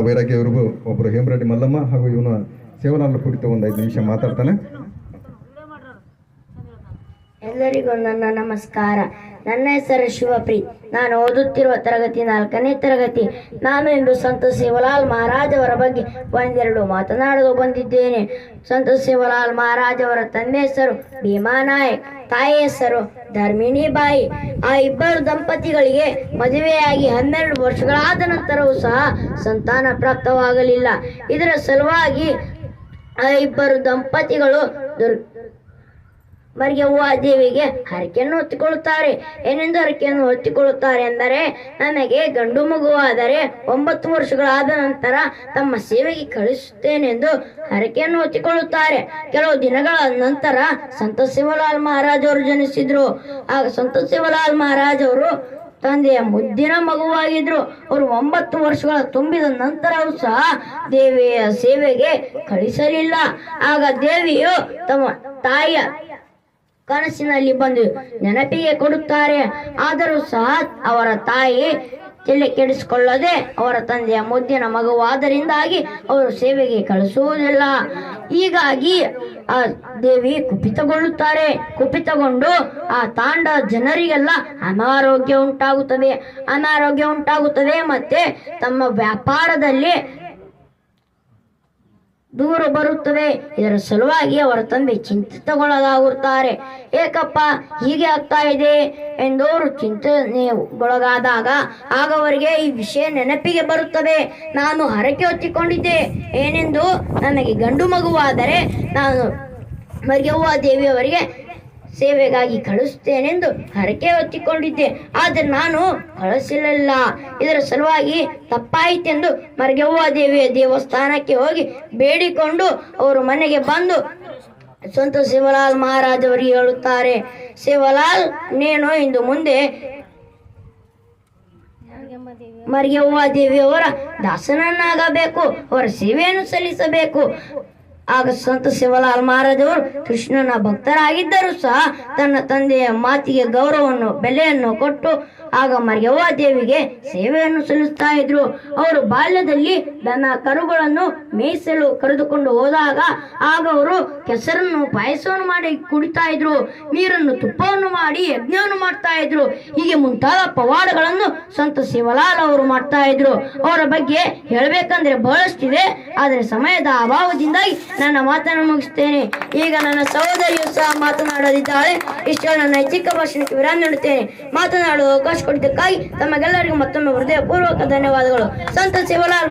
ಬೈರಾಗಿ ಅವರಿಗೂ ಒಬ್ಬರು ಹೇಮರೆಡ್ಡಿ ಮಲ್ಲಮ್ಮ ಹಾಗೂ ಇವನು ಸೇವಲಾಲ್ ಕುರಿತು ಒಂದು 5 ನಿಮಿಷ ಮಾತಾಡ್ತಾನೆ. ಎಲ್ಲರಿಗೂ ನನ್ನ ನಮಸ್ಕಾರ. ನನ್ನ ಹೆಸರು ಶಿವಪ್ರೀತ್. ನಾನು ಓದುತ್ತಿರುವ ತರಗತಿ 4ನೇ ತರಗತಿ. ನಾನು ಇಂದು ಸಂತ ಸೇವಲಾಲ್ ಮಹಾರಾಜ್ ಅವರ ಬಗ್ಗೆ ಒಂದೆರಡು ಮಾತನಾಡಲು ಬಂದಿದ್ದೇನೆ. ಸಂತ ಸೇವಲಾಲ್ ಮಹಾರಾಜ್ ಅವರ ತಂದೆ ಹೆಸರು ಭೀಮಾ ನಾಯಕ್, ತಾಯಿ ಹೆಸರು ಧರ್ಮಿಣಿ ಬಾಯಿ. ಆ ಇಬ್ಬರು ದಂಪತಿಗಳಿಗೆ ಮದುವೆಯಾಗಿ 12 ವರ್ಷಗಳಾದ ನಂತರವೂ ಸಹ ಸಂತಾನ ಪ್ರಾಪ್ತವಾಗಲಿಲ್ಲ. ಇದರ ಸಲುವಾಗಿ ಆ ಇಬ್ಬರು ದಂಪತಿಗಳು ಮರ್ಯವ್ವ ದೇವಿಗೆ ಹರಕೆಯನ್ನು ಹೊತ್ತಿಕೊಳ್ಳುತ್ತಾರೆ. ಏನೆಂದು ಹರಕೆಯನ್ನು ಹೊತ್ತಿಕೊಳ್ಳುತ್ತಾರೆ ಎಂದರೆ, ನನಗೆ ಗಂಡು ಮಗುವಾದರೆ 9 ವರ್ಷಗಳಾದ ನಂತರ ತಮ್ಮ ಸೇವೆಗೆ ಕಳಿಸುತ್ತೇನೆಂದು ಹರಕೆಯನ್ನು ಹೊತ್ತಿಕೊಳ್ಳುತ್ತಾರೆ. ಕೆಲವು ದಿನಗಳ ನಂತರ ಸಂತ ಸೇವಲಾಲ್ ಮಹಾರಾಜ್ ಅವರು ಜನಿಸಿದ್ರು. ಆಗ ಸಂತ ಸೇವಲಾಲ್ ಮಹಾರಾಜ್ ಅವರು ತಂದೆಯ ಮುದ್ದಿನ ಮಗುವಾಗಿದ್ರು. ಅವರು 9 ವರ್ಷಗಳ ತುಂಬಿದ ನಂತರವೂ ಸಹ ದೇವಿಯ ಸೇವೆಗೆ ಕಳಿಸಲಿಲ್ಲ. ಆಗ ದೇವಿಯು ತಮ್ಮ ತಾಯಿಯ ಕನಸಿನಲ್ಲಿ ಬಂದು ನೆನಪಿಗೆ ಕೊಡುತ್ತಾರೆ. ಆದರೂ ಸಹ ಅವರ ತಾಯಿ ತಲೆ ಕೆಡಿಸಿಕೊಳ್ಳದೆ ಅವರ ತಂದೆಯ ಮುದ್ದಿನ ಮಗುವಾದರಿಂದಾಗಿ ಅವರು ಸೇವೆಗೆ ಕಳಿಸುವುದಿಲ್ಲ. ಹೀಗಾಗಿ ಆ ದೇವಿ ಕುಪಿತಗೊಂಡು ಆ ತಾಂಡ ಜನರಿಗೆಲ್ಲ ಅನಾರೋಗ್ಯ ಉಂಟಾಗುತ್ತದೆ ಮತ್ತೆ ತಮ್ಮ ವ್ಯಾಪಾರದಲ್ಲಿ ದೂರ ಬರುತ್ತದೆ. ಇದರ ಸಲುವಾಗಿ ಅವರ ತಂದೆ ಚಿಂತಿತಗೊಳಗಾಗುತ್ತಾರೆ. ಏಕಪ್ಪ ಹೀಗೆ ಆಗ್ತಾ ಇದೆ ಎಂದವರು ಚಿಂತನೆಗೊಳಗಾದಾಗ ಆಗ ಅವರಿಗೆ ಈ ವಿಷಯ ನೆನಪಿಗೆ ಬರುತ್ತದೆ. ನಾನು ಹರಕೆ ಹೊತ್ತಿಕೊಂಡಿದ್ದೆ ಏನೆಂದು, ನನಗೆ ಗಂಡು ಮಗುವಾದರೆ ನಾನು ಮರ್ಯವ್ವ ದೇವಿಯವರಿಗೆ ಸೇವೆಗಾಗಿ ಕಳಿಸುತ್ತೇನೆಂದು ಹರಕೆ ಹೊತ್ತಿಕೊಂಡಿದ್ದೆ. ಆದರೆ ನಾನು ಕಳಿಸಲಿಲ್ಲ. ಇದರ ಸಲುವಾಗಿ ತಪ್ಪಾಯಿತೆಂದು ಮರ್ಯವ್ವ ದೇವಿಯ ದೇವಸ್ಥಾನಕ್ಕೆ ಹೋಗಿ ಬೇಡಿಕೊಂಡು ಅವರು ಮನೆಗೆ ಬಂದು ಸಂತ ಸೇವಲಾಲ್ ಮಹಾರಾಜ್ ಅವರಿಗೆ ಹೇಳುತ್ತಾರೆ, ಸೇವಲಾಲ್, ನೀನು ಇಂದು ಮುಂದೆ ಮರ್ಯವ್ವ ದೇವಿಯವರ ದಾಸನನ್ನಾಗಬೇಕು, ಅವರ ಸೇವೆಯನ್ನು ಸಲ್ಲಿಸಬೇಕು. ಆಗ ಸಂತ ಸೇವಲಾಲ್ ಮಹಾರಾಜ್ ಅವರು ಕೃಷ್ಣನ ಭಕ್ತರಾಗಿದ್ದರೂ ಸಹ ತನ್ನ ತಂದೆಯ ಮಾತಿಗೆ ಗೌರವವನ್ನು ಬೆಲೆಯನ್ನು ಕೊಟ್ಟು ಆಗ ಮರ್ಯವ್ವ ದೇವಿಗೆ ಸೇವೆಯನ್ನು ಸಲ್ಲಿಸ್ತಾ ಇದ್ರು. ಅವರು ಬಾಲ್ಯದಲ್ಲಿ ದನ ಕರುಗಳನ್ನು ಮೇಯಿಸಲು ಕರೆದುಕೊಂಡು ಹೋದಾಗ ಆಗ ಅವರು ಕೆಸರನ್ನು ಪಾಯಸವನ್ನು ಮಾಡಿ ಕುಡಿತಾ ಇದ್ರು, ನೀರನ್ನು ತುಪ್ಪವನ್ನು ಮಾಡಿ ಯಜ್ಞವನ್ನು ಮಾಡ್ತಾ ಇದ್ರು. ಹೀಗೆ ಮುಂತಾದ ಪವಾಡಗಳನ್ನು ಸಂತ ಸೇವಲಾಲ್ ಅವರು ಮಾಡ್ತಾ ಇದ್ರು. ಅವರ ಬಗ್ಗೆ ಹೇಳಬೇಕಂದ್ರೆ ಬಹಳಷ್ಟಿದೆ, ಆದರೆ ಸಮಯದ ಅಭಾವದಿಂದಾಗಿ ನನ್ನ ಮಾತನ್ನು ಮುಗಿಸ್ತೇನೆ. ಈಗ ನನ್ನ ಸಹೋದರಿಯು ಸಹ ಮಾತನಾಡಲಿದ್ದಾಳೆ. ಇಷ್ಟು ನನ್ನ ಚಿಕ್ಕ ಭಾಷಣಕ್ಕೆ ವಿರಾಮ ನೀಡುತ್ತೇನೆ. ಮಾತನಾಡುವ ಅವಕಾಶ ಕೊಟ್ಟಿದ್ದಕ್ಕಾಗಿ ತಮಗೆಲ್ಲರಿಗೂ ಮತ್ತೊಮ್ಮೆ ಹೃದಯಪೂರ್ವಕ ಧನ್ಯವಾದಗಳು. ಸಂತ ಸೇವಲಾಲ್